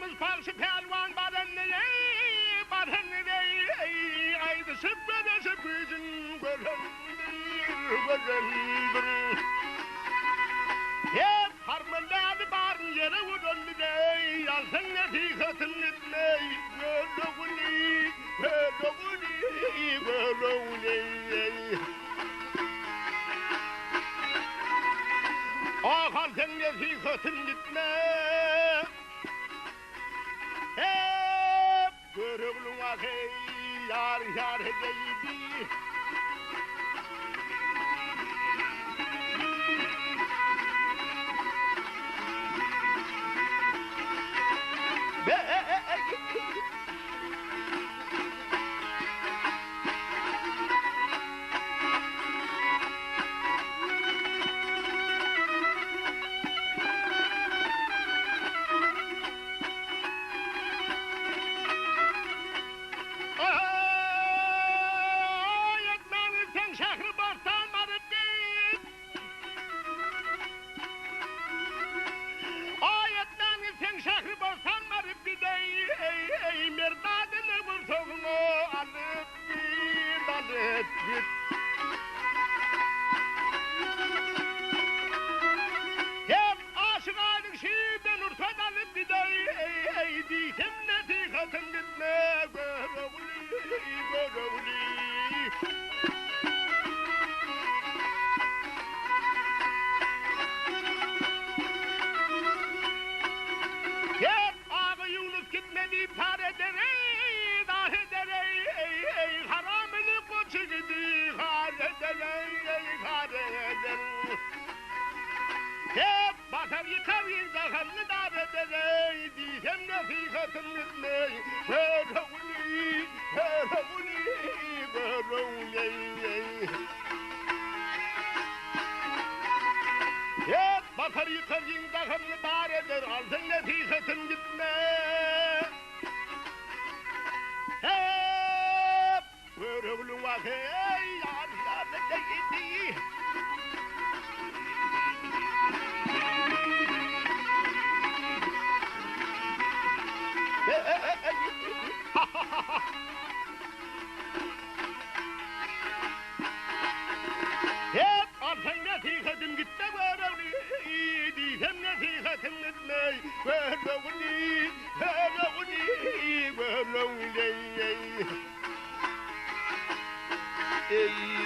Yalnız parça pelvan badenleri aydı sıkmada sıkıcın görendir. Hep harmandadı barın yere vuruldu dey, yalsın netikatın etmey, göloguni. Ah halsın netikatın gitme, hep görüklün akey, yar edeydi. Hep aşık aylık şiirden urtadan iptidai diyem netikatın gitme görevli. Hep ağı Yunus gitmedi iptal edere haramını koçu gidi hareder. Hep batar yıkar inzahanını davet eder diyem netikatın gitme görevli. Hep batar yıkar inzahanını davet eder alsın netikatın gitme. Hep görevli vakey yar edeydi. Hep alsın netikatın gitme görevli diyem netikatın gitme görevli. Ey